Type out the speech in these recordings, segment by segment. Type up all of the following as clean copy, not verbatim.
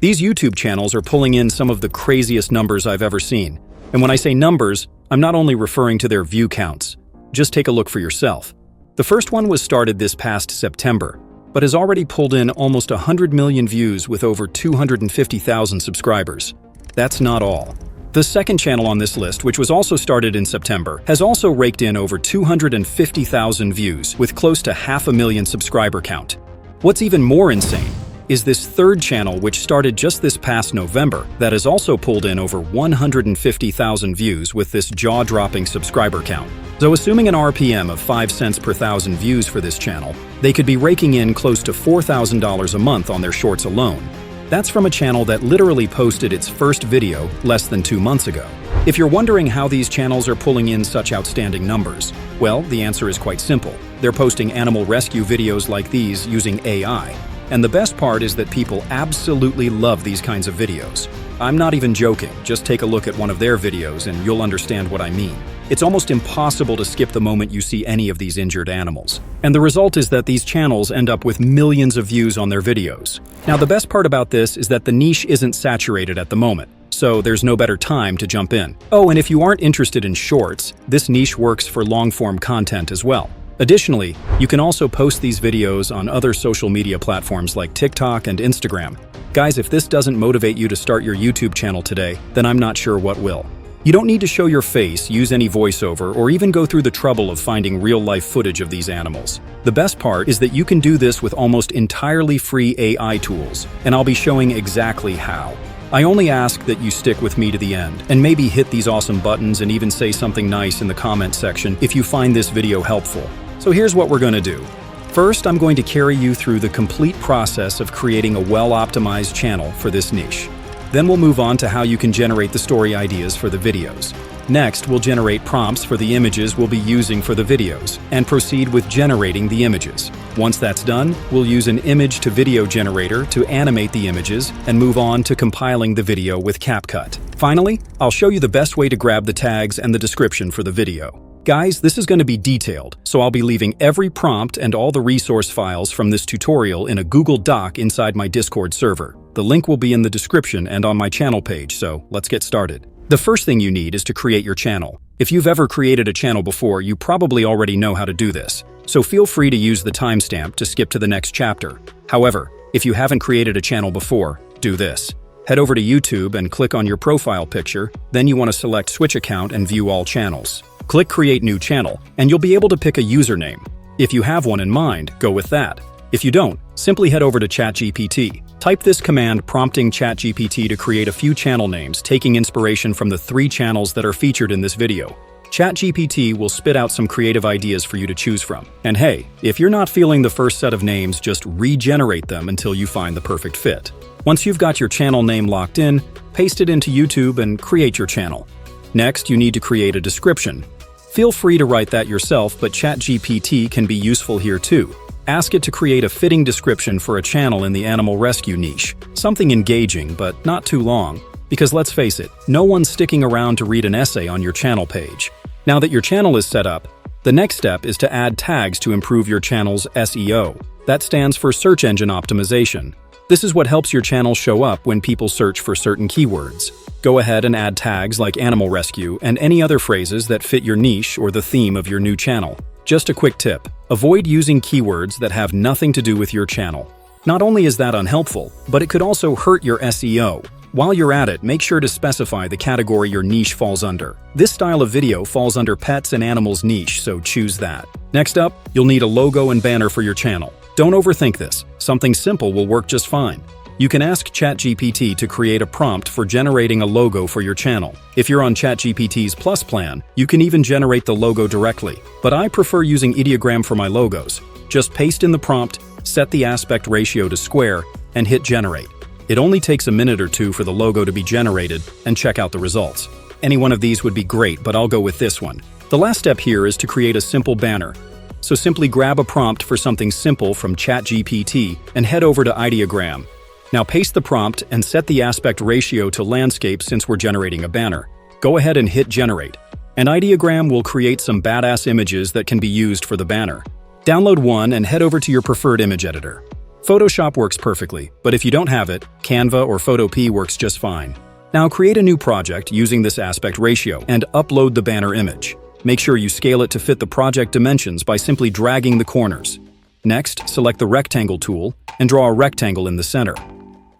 These YouTube channels are pulling in some of the craziest numbers I've ever seen. And when I say numbers, I'm not only referring to their view counts. Just take a look for yourself. The first one was started this past September, but has already pulled in almost 100 million views with over 250,000 subscribers. That's not all. The second channel on this list, which was also started in September, has also raked in over 250,000 views with close to 500,000 subscriber count. What's even more insane is this third channel, which started just this past November, that has also pulled in over 150,000 views with this jaw-dropping subscriber count. So assuming an RPM of 5 cents per thousand views for this channel, they could be raking in close to $4,000 a month on their shorts alone. That's from a channel that literally posted its first video less than 2 months ago. If you're wondering how these channels are pulling in such outstanding numbers, well, the answer is quite simple. They're posting animal rescue videos like these using AI. And the best part is that people absolutely love these kinds of videos. I'm not even joking, just take a look at one of their videos and you'll understand what I mean. It's almost impossible to skip the moment you see any of these injured animals. And the result is that these channels end up with millions of views on their videos. Now, the best part about this is that the niche isn't saturated at the moment, so there's no better time to jump in. Oh, and if you aren't interested in shorts, this niche works for long-form content as well. Additionally, you can also post these videos on other social media platforms like TikTok and Instagram. Guys, if this doesn't motivate you to start your YouTube channel today, then I'm not sure what will. You don't need to show your face, use any voiceover, or even go through the trouble of finding real-life footage of these animals. The best part is that you can do this with almost entirely free AI tools, and I'll be showing exactly how. I only ask that you stick with me to the end, and maybe hit these awesome buttons and even say something nice in the comment section if you find this video helpful. So here's what we're going to do. First, I'm going to carry you through the complete process of creating a well-optimized channel for this niche. Then we'll move on to how you can generate the story ideas for the videos. Next, we'll generate prompts for the images we'll be using for the videos, and proceed with generating the images. Once that's done, we'll use an image-to-video generator to animate the images and move on to compiling the video with CapCut. Finally, I'll show you the best way to grab the tags and the description for the video. Guys, this is going to be detailed, so I'll be leaving every prompt and all the resource files from this tutorial in a Google Doc inside my Discord server. The link will be in the description and on my channel page, so let's get started. The first thing you need is to create your channel. If you've ever created a channel before, you probably already know how to do this, so feel free to use the timestamp to skip to the next chapter. However, if you haven't created a channel before, do this. Head over to YouTube and click on your profile picture, then you want to select Switch Account and view all channels. Click Create New Channel, and you'll be able to pick a username. If you have one in mind, go with that. If you don't, simply head over to ChatGPT. Type this command prompting ChatGPT to create a few channel names, taking inspiration from the 3 channels that are featured in this video. ChatGPT will spit out some creative ideas for you to choose from. And hey, if you're not feeling the first set of names, just regenerate them until you find the perfect fit. Once you've got your channel name locked in, paste it into YouTube and create your channel. Next, you need to create a description. Feel free to write that yourself, but ChatGPT can be useful here too. Ask it to create a fitting description for a channel in the animal rescue niche. Something engaging, but not too long. Because let's face it, no one's sticking around to read an essay on your channel page. Now that your channel is set up, the next step is to add tags to improve your channel's SEO. That stands for search engine optimization. This is what helps your channel show up when people search for certain keywords. Go ahead and add tags like animal rescue and any other phrases that fit your niche or the theme of your new channel. Just a quick tip, avoid using keywords that have nothing to do with your channel. Not only is that unhelpful, but it could also hurt your SEO. While you're at it, make sure to specify the category your niche falls under. This style of video falls under pets and animals niche, so choose that. Next up, you'll need a logo and banner for your channel. Don't overthink this. Something simple will work just fine. You can ask ChatGPT to create a prompt for generating a logo for your channel. If you're on ChatGPT's Plus plan, you can even generate the logo directly. But I prefer using ideogram for my logos. Just paste in the prompt, set the aspect ratio to square, and hit generate. It only takes a minute or two for the logo to be generated, and check out the results. Any one of these would be great, but I'll go with this one. The last step here is to create a simple banner. So simply grab a prompt for something simple from ChatGPT and head over to ideogram. Now paste the prompt and set the aspect ratio to landscape since we're generating a banner. Go ahead and hit generate. And ideogram will create some badass images that can be used for the banner. Download one and head over to your preferred image editor. Photoshop works perfectly, but if you don't have it, Canva or Photopea works just fine. Now create a new project using this aspect ratio and upload the banner image. Make sure you scale it to fit the project dimensions by simply dragging the corners. Next, select the rectangle tool and draw a rectangle in the center.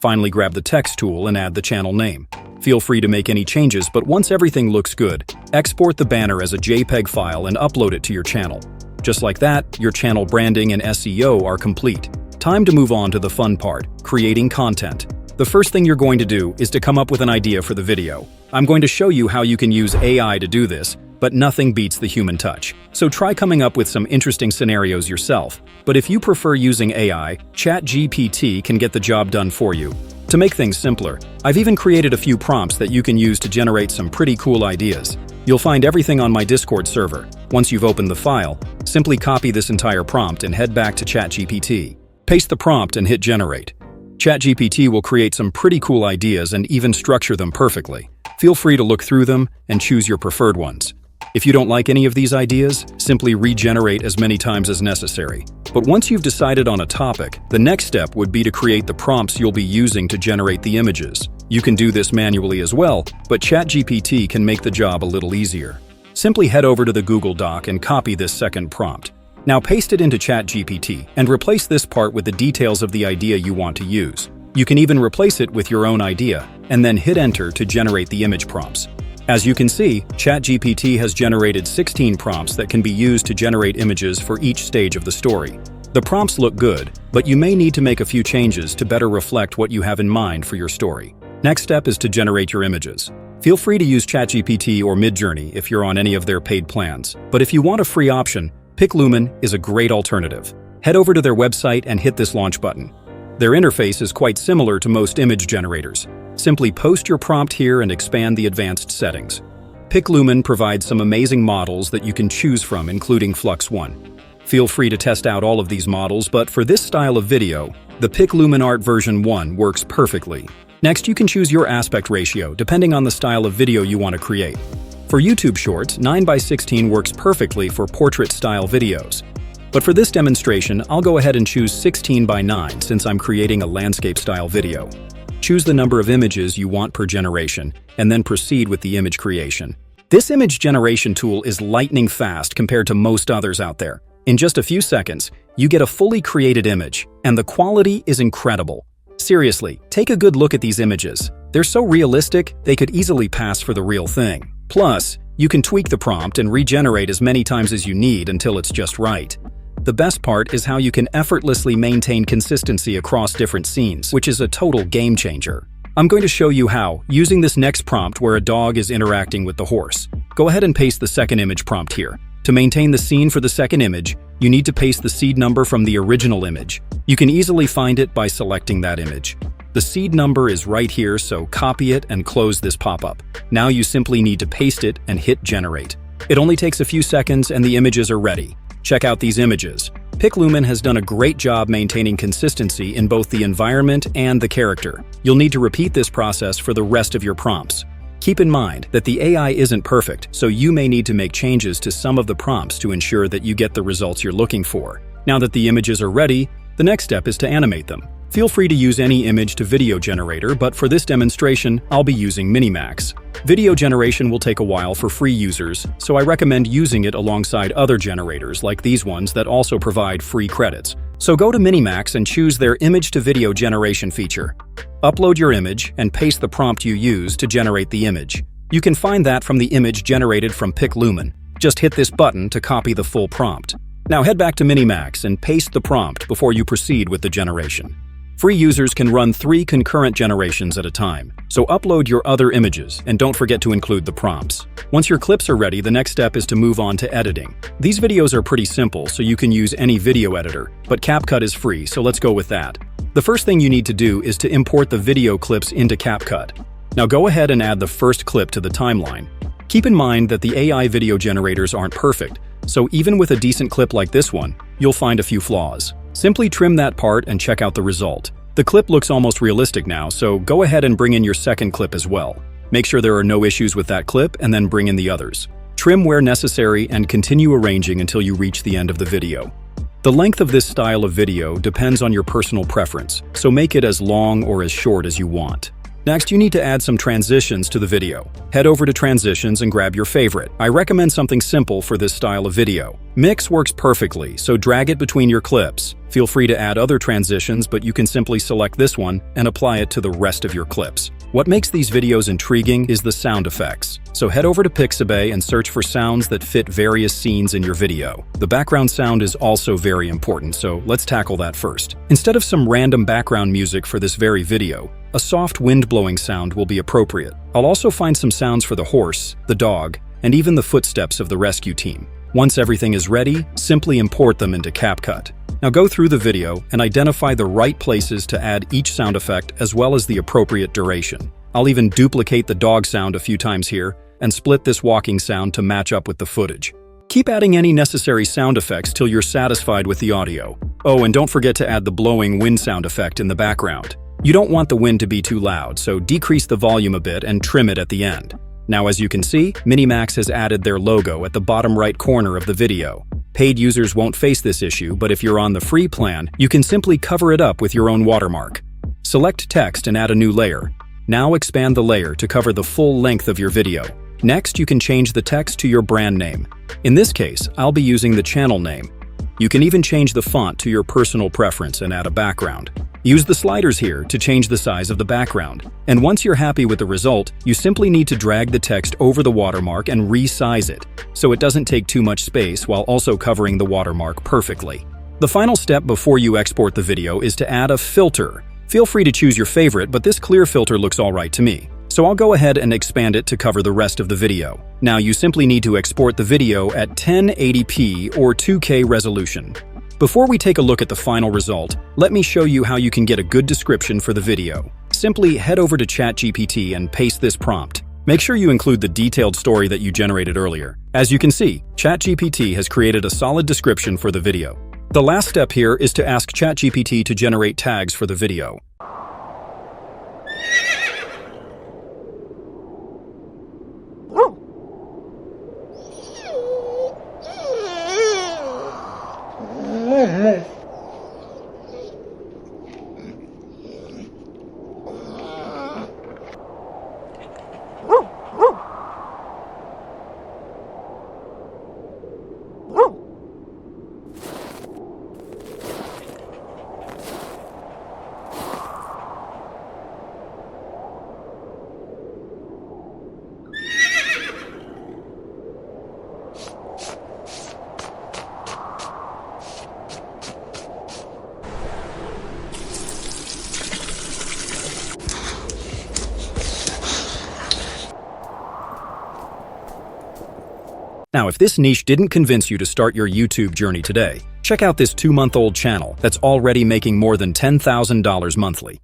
Finally, grab the text tool and add the channel name. Feel free to make any changes, but once everything looks good, export the banner as a JPEG file and upload it to your channel. Just like that, your channel branding and SEO are complete. Time to move on to the fun part, creating content. The first thing you're going to do is to come up with an idea for the video. I'm going to show you how you can use AI to do this, but nothing beats the human touch. So try coming up with some interesting scenarios yourself. But if you prefer using AI, ChatGPT can get the job done for you. To make things simpler, I've even created a few prompts that you can use to generate some pretty cool ideas. You'll find everything on my Discord server. Once you've opened the file, simply copy this entire prompt and head back to ChatGPT. Paste the prompt and hit generate. ChatGPT will create some pretty cool ideas and even structure them perfectly. Feel free to look through them and choose your preferred ones. If you don't like any of these ideas, simply regenerate as many times as necessary. But once you've decided on a topic, the next step would be to create the prompts you'll be using to generate the images. You can do this manually as well, but ChatGPT can make the job a little easier. Simply head over to the Google Doc and copy this second prompt. Now paste it into ChatGPT and replace this part with the details of the idea you want to use. You can even replace it with your own idea, and then hit enter to generate the image prompts. As you can see, ChatGPT has generated 16 prompts that can be used to generate images for each stage of the story. The prompts look good, but you may need to make a few changes to better reflect what you have in mind for your story. Next step is to generate your images. Feel free to use ChatGPT or Midjourney if you're on any of their paid plans. But if you want a free option, PicLumen is a great alternative. Head over to their website and hit this launch button. Their interface is quite similar to most image generators. Simply post your prompt here and expand the advanced settings. PicLumen provides some amazing models that you can choose from, including Flux One. Feel free to test out all of these models, but for this style of video, the PicLumen Art version 1 works perfectly. Next, you can choose your aspect ratio, depending on the style of video you want to create. For YouTube Shorts, 9:16 works perfectly for portrait-style videos. But for this demonstration, I'll go ahead and choose 16:9 since I'm creating a landscape-style video. Choose the number of images you want per generation, and then proceed with the image creation. This image generation tool is lightning fast compared to most others out there. In just a few seconds, you get a fully created image, and the quality is incredible. Seriously, take a good look at these images. They're so realistic, they could easily pass for the real thing. Plus, you can tweak the prompt and regenerate as many times as you need until it's just right. The best part is how you can effortlessly maintain consistency across different scenes, which is a total game changer. I'm going to show you how, using this next prompt where a dog is interacting with the horse. Go ahead and paste the second image prompt here. To maintain the scene for the second image, you need to paste the seed number from the original image. You can easily find it by selecting that image. The seed number is right here, so copy it and close this pop-up. Now you simply need to paste it and hit generate. It only takes a few seconds and the images are ready. Check out these images. PicLumen has done a great job maintaining consistency in both the environment and the character. You'll need to repeat this process for the rest of your prompts. Keep in mind that the AI isn't perfect, so you may need to make changes to some of the prompts to ensure that you get the results you're looking for. Now that the images are ready, the next step is to animate them. Feel free to use any image to video generator, but for this demonstration, I'll be using Minimax. Video generation will take a while for free users, so I recommend using it alongside other generators like these ones that also provide free credits. So go to Minimax and choose their image to video generation feature. Upload your image and paste the prompt you use to generate the image. You can find that from the image generated from PicLumen. Just hit this button to copy the full prompt. Now head back to Minimax and paste the prompt before you proceed with the generation. Free users can run 3 concurrent generations at a time, so upload your other images and don't forget to include the prompts. Once your clips are ready, the next step is to move on to editing. These videos are pretty simple, so you can use any video editor, but CapCut is free, so let's go with that. The first thing you need to do is to import the video clips into CapCut. Now go ahead and add the first clip to the timeline. Keep in mind that the AI video generators aren't perfect, so even with a decent clip like this one, you'll find a few flaws. Simply trim that part and check out the result. The clip looks almost realistic now, so go ahead and bring in your second clip as well. Make sure there are no issues with that clip and then bring in the others. Trim where necessary and continue arranging until you reach the end of the video. The length of this style of video depends on your personal preference, so make it as long or as short as you want. Next, you need to add some transitions to the video. Head over to Transitions and grab your favorite. I recommend something simple for this style of video. Mix works perfectly, so drag it between your clips. Feel free to add other transitions, but you can simply select this one and apply it to the rest of your clips. What makes these videos intriguing is the sound effects. So head over to Pixabay and search for sounds that fit various scenes in your video. The background sound is also very important, so let's tackle that first. Instead of some random background music for this very video, a soft wind-blowing sound will be appropriate. I'll also find some sounds for the horse, the dog, and even the footsteps of the rescue team. Once everything is ready, simply import them into CapCut. Now go through the video and identify the right places to add each sound effect as well as the appropriate duration. I'll even duplicate the dog sound a few times here and split this walking sound to match up with the footage. Keep adding any necessary sound effects till you're satisfied with the audio. Oh, and don't forget to add the blowing wind sound effect in the background. You don't want the wind to be too loud, so decrease the volume a bit and trim it at the end. Now, as you can see, Minimax has added their logo at the bottom right corner of the video. Paid users won't face this issue, but if you're on the free plan, you can simply cover it up with your own watermark. Select text and add a new layer. Now expand the layer to cover the full length of your video. Next, you can change the text to your brand name. In this case, I'll be using the channel name. You can even change the font to your personal preference and add a background. Use the sliders here to change the size of the background. And once you're happy with the result, you simply need to drag the text over the watermark and resize it, so it doesn't take too much space while also covering the watermark perfectly. The final step before you export the video is to add a filter. Feel free to choose your favorite, but this clear filter looks alright to me. So I'll go ahead and expand it to cover the rest of the video. Now you simply need to export the video at 1080p or 2K resolution. Before we take a look at the final result, let me show you how you can get a good description for the video. Simply head over to ChatGPT and paste this prompt. Make sure you include the detailed story that you generated earlier. As you can see, ChatGPT has created a solid description for the video. The last step here is to ask ChatGPT to generate tags for the video. Now, if this niche didn't convince you to start your YouTube journey today, check out this 2-month-old channel that's already making more than $10,000 monthly.